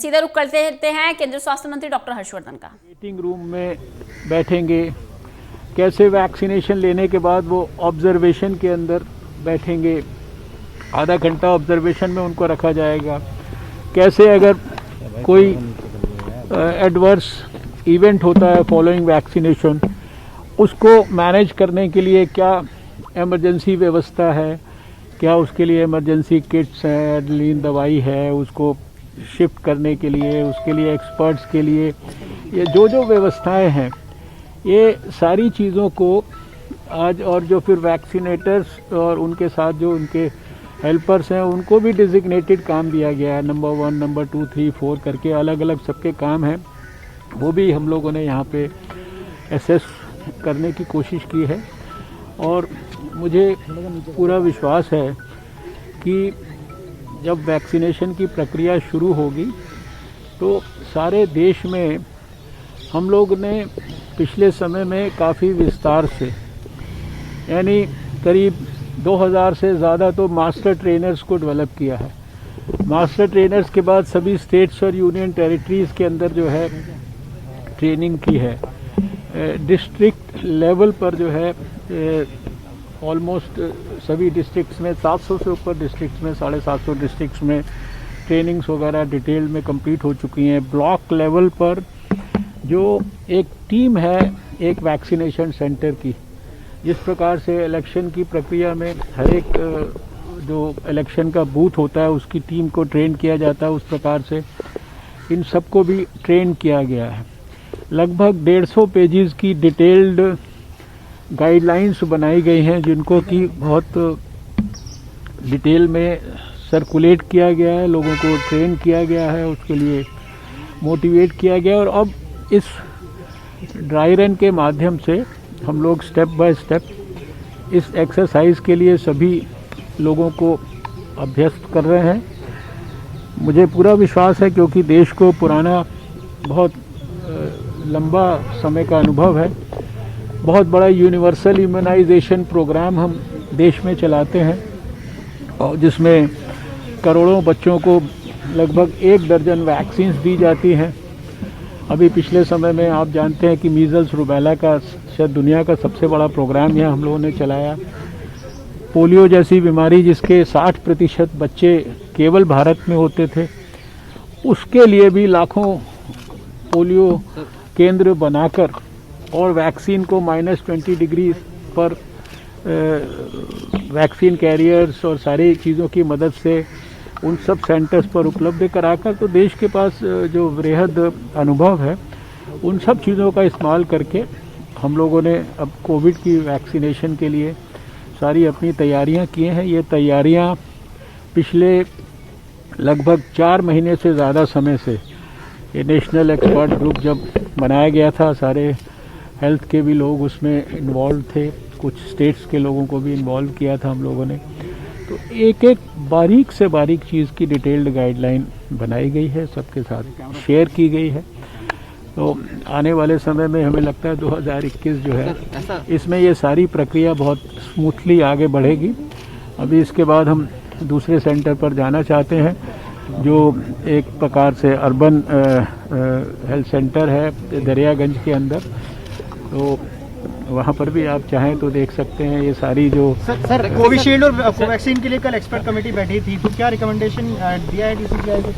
सीधे रुख करते हैं केंद्रीय स्वास्थ्य मंत्री डॉक्टर हर्षवर्धन का। मीटिंग रूम में बैठेंगे, कैसे वैक्सीनेशन लेने के बाद वो ऑब्जर्वेशन के अंदर बैठेंगे, आधा घंटा ऑब्जर्वेशन में उनको रखा जाएगा। कैसे अगर कोई एडवर्स इवेंट होता है फॉलोइंग वैक्सीनेशन, उसको मैनेज करने के लिए क्या इमरजेंसी व्यवस्था है, क्या उसके लिए इमरजेंसी किट्स हैं, एड्रेनलिन दवाई है, उसको शिफ्ट करने के लिए, उसके लिए एक्सपर्ट्स के लिए ये जो व्यवस्थाएं हैं, ये सारी चीज़ों को आज, और जो फिर वैक्सीनेटर्स और उनके साथ जो उनके हेल्पर्स हैं उनको भी डिजिग्नेटेड काम दिया गया है। नंबर 1, नंबर 2, 3, 4 करके अलग अलग सबके काम हैं, वो भी हम लोगों ने यहाँ पे एसेस करने की कोशिश की है। और मुझे पूरा विश्वास है कि जब वैक्सीनेशन की प्रक्रिया शुरू होगी तो सारे देश में हम लोग ने पिछले समय में काफ़ी विस्तार से, यानी करीब 2000 से ज़्यादा तो मास्टर ट्रेनर्स को डेवलप किया है। मास्टर ट्रेनर्स के बाद सभी स्टेट्स और यूनियन टेरिटरीज़ के अंदर जो है ट्रेनिंग की है। डिस्ट्रिक्ट लेवल पर जो है ऑलमोस्ट सभी डिस्ट्रिक्ट्स में 700 से ऊपर डिस्ट्रिक्ट्स में 750 डिस्ट्रिक्ट्स में ट्रेनिंग्स वगैरह डिटेल में कंप्लीट हो चुकी हैं। ब्लॉक लेवल पर जो एक टीम है एक वैक्सीनेशन सेंटर की, जिस प्रकार से इलेक्शन की प्रक्रिया में हर एक जो इलेक्शन का बूथ होता है उसकी टीम को ट्रेन किया जाता है, उस प्रकार से इन सबको भी ट्रेन किया गया है। लगभग 150 पेजेस की डिटेल्ड गाइडलाइंस बनाई गई हैं, जिनको कि बहुत डिटेल में सर्कुलेट किया गया है, लोगों को ट्रेन किया गया है, उसके लिए मोटिवेट किया गया। और अब इस ड्राई रन के माध्यम से हम लोग स्टेप बाय स्टेप इस एक्सरसाइज के लिए सभी लोगों को अभ्यस्त कर रहे हैं। मुझे पूरा विश्वास है, क्योंकि देश को पुराना बहुत लंबा समय का अनुभव है। बहुत बड़ा यूनिवर्सल इम्यूनाइजेशन प्रोग्राम हम देश में चलाते हैं, और जिसमें करोड़ों बच्चों को लगभग 1 दर्जन वैक्सीन्स दी जाती हैं। अभी पिछले समय में आप जानते हैं कि मीज़ल्स रूबेला का शायद दुनिया का सबसे बड़ा प्रोग्राम यह हम लोगों ने चलाया। पोलियो जैसी बीमारी जिसके 60% बच्चे केवल भारत में होते थे, उसके लिए भी लाखों पोलियो केंद्र बनाकर और वैक्सीन को -20 डिग्री पर वैक्सीन कैरियर्स और सारी चीज़ों की मदद से उन सब सेंटर्स पर उपलब्ध कराकर, तो देश के पास जो वृहद अनुभव है उन सब चीज़ों का इस्तेमाल करके हम लोगों ने अब कोविड की वैक्सीनेशन के लिए सारी अपनी तैयारियां की हैं। ये तैयारियां पिछले लगभग 4 महीने से ज़्यादा समय से, ये नेशनल एक्सपर्ट ग्रुप जब बनाया गया था, सारे हेल्थ के भी लोग उसमें इन्वॉल्व थे, कुछ स्टेट्स के लोगों को भी इन्वॉल्व किया था हम लोगों ने। तो एक एक बारीक से बारीक चीज़ की डिटेल्ड गाइडलाइन बनाई गई है, सबके साथ शेयर की गई है। तो आने वाले समय में हमें लगता है 2021 जो है, इसमें ये सारी प्रक्रिया बहुत स्मूथली आगे बढ़ेगी। अभी इसके बाद हम दूसरे सेंटर पर जाना चाहते हैं, जो एक प्रकार से अर्बन हेल्थ सेंटर है दरियागंज के अंदर। तो वहाँ पर भी आप चाहें तो देख सकते हैं ये सारी जो सर कोविशील्ड और कोवैक्सीन के लिए कल एक्सपर्ट कमेटी बैठी थी, तो क्या रिकमेंडेशन दिया है डीसीजीआई को?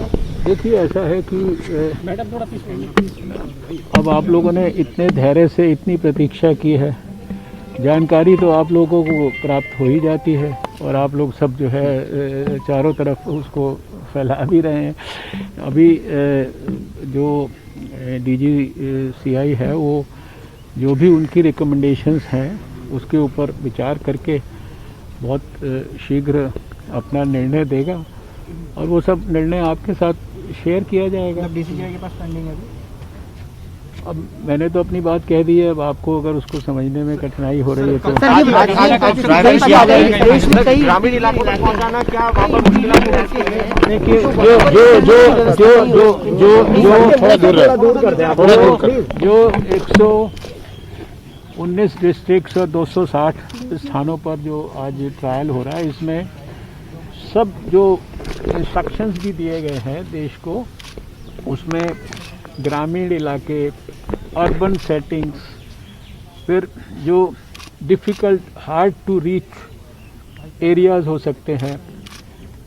देखिए, ऐसा है कि अब आप लोगों ने इतने धैर्य से इतनी प्रतीक्षा की है, जानकारी तो आप लोगों को प्राप्त हो ही जाती है, और आप लोग सब जो है चारों तरफ उसको फैला भी रहे हैं। अभी जो DGCI है वो जो भी उनकी रिकमेंडेशंस हैं उसके ऊपर विचार करके बहुत शीघ्र अपना निर्णय देगा, और वो सब निर्णय आपके साथ शेयर किया जाएगा। डीसीजीआई के पास पेंडिंग है। अब मैंने तो अपनी बात कह दी है, अब आपको अगर उसको समझने में कठिनाई हो रही है तो ग्रामीण इलाकों तक पहुंचाना क्या देखिए, जो 119 डिस्ट्रिक्ट्स और 260 स्थानों पर जो आज ट्रायल हो रहा है, इसमें सब जो इंस्ट्रक्शंस भी दिए गए हैं देश को उसमें ग्रामीण इलाके, अर्बन सेटिंग्स, फिर जो difficult hard to reach areas हो सकते हैं,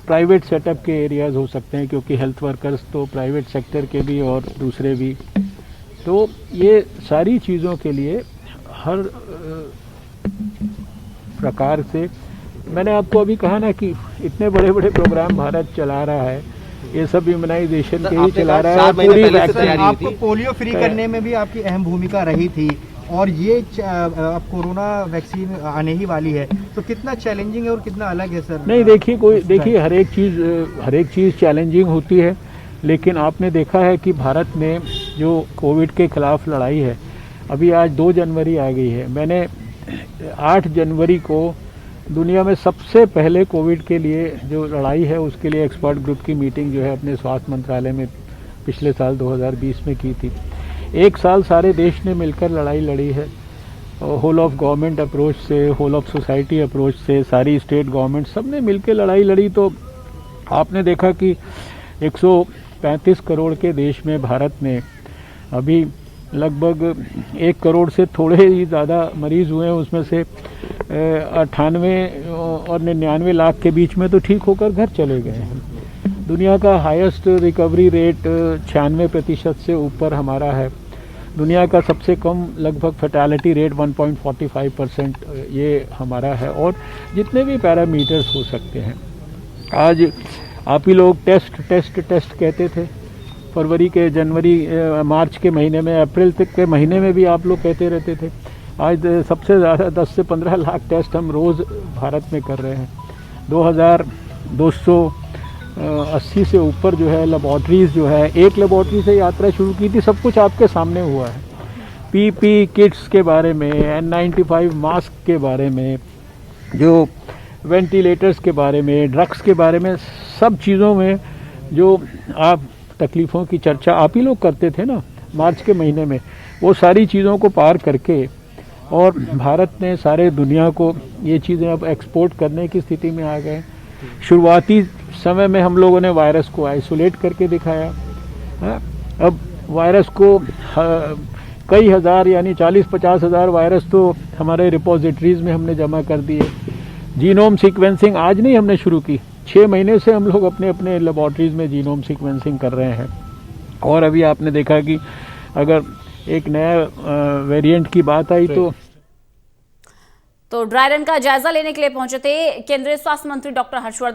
प्राइवेट सेटअप के एरियाज़ हो सकते हैं, क्योंकि हेल्थ वर्कर्स तो प्राइवेट सेक्टर के भी और दूसरे भी। तो ये सारी चीज़ों के लिए हर प्रकार से, मैंने आपको अभी कहा ना कि इतने बड़े बड़े प्रोग्राम भारत चला रहा है, ये सब इम्यूनाइजेशन के ही चला रहा है। पूरी वैक्सीन आपको पोलियो फ्री करने में भी आपकी अहम भूमिका रही थी, और ये अब कोरोना वैक्सीन आने ही वाली है, तो कितना चैलेंजिंग है और कितना अलग है सर? नहीं, देखिए हर एक चीज़ चैलेंजिंग होती है, लेकिन आपने देखा है कि भारत में जो कोविड के खिलाफ लड़ाई है, अभी आज 2 जनवरी आ गई है। मैंने 8 जनवरी को दुनिया में सबसे पहले कोविड के लिए जो लड़ाई है उसके लिए एक्सपर्ट ग्रुप की मीटिंग जो है अपने स्वास्थ्य मंत्रालय में पिछले साल 2020 में की थी। 1 साल सारे देश ने मिलकर लड़ाई लड़ी है, होल ऑफ गवर्नमेंट अप्रोच से, होल ऑफ सोसाइटी अप्रोच से, सारी स्टेट गवर्नमेंट सब ने मिलकर लड़ाई लड़ी। तो आपने देखा कि 135 करोड़ के देश में भारत ने अभी लगभग 1 करोड़ से थोड़े ही ज़्यादा मरीज़ हुए हैं, उसमें से 98 और 99 लाख के बीच में तो ठीक होकर घर चले गए हैं। दुनिया का हाईएस्ट रिकवरी रेट 96% से ऊपर हमारा है। दुनिया का सबसे कम लगभग फैटेलिटी रेट 1.45% ये हमारा है। और जितने भी पैरामीटर्स हो सकते हैं, आज आप ही लोग टेस्ट कहते थे, फरवरी के, जनवरी, मार्च के महीने में, अप्रैल तक के महीने में भी आप लोग कहते रहते थे। आज सबसे ज़्यादा 10 से 15 लाख टेस्ट हम रोज़ भारत में कर रहे हैं। 2280 से ऊपर जो है लेबॉर्ट्रीज़ जो है, एक लेबॉर्ट्री से यात्रा शुरू की थी, सब कुछ आपके सामने हुआ है। पीपी किट्स के बारे में, N95 मास्क के बारे में, जो वेंटिलेटर्स के बारे में, ड्रग्स के बारे में, सब चीज़ों में जो आप तकलीफ़ों की चर्चा आप ही लोग करते थे ना मार्च के महीने में, वो सारी चीज़ों को पार करके और भारत ने सारे दुनिया को ये चीज़ें अब एक्सपोर्ट करने की स्थिति में आ गए। शुरुआती समय में हम लोगों ने वायरस को आइसोलेट करके दिखाया, अब वायरस को कई हज़ार यानी 40-50 हज़ार वायरस तो हमारे रिपोजिटरीज़ में हमने जमा कर दिए। जीनोम सीक्वेंसिंग आज नहीं हमने शुरू की, 6 महीने से हम लोग अपने अपने लेबॉर्ट्रीज़ में जीनोम सीक्वेंसिंग कर रहे हैं। और अभी आपने देखा कि अगर एक नया वेरिएंट की बात आई तो ड्राई रन का जायजा लेने के लिए पहुंचे थे केंद्रीय स्वास्थ्य मंत्री डॉक्टर हर्षवर्धन।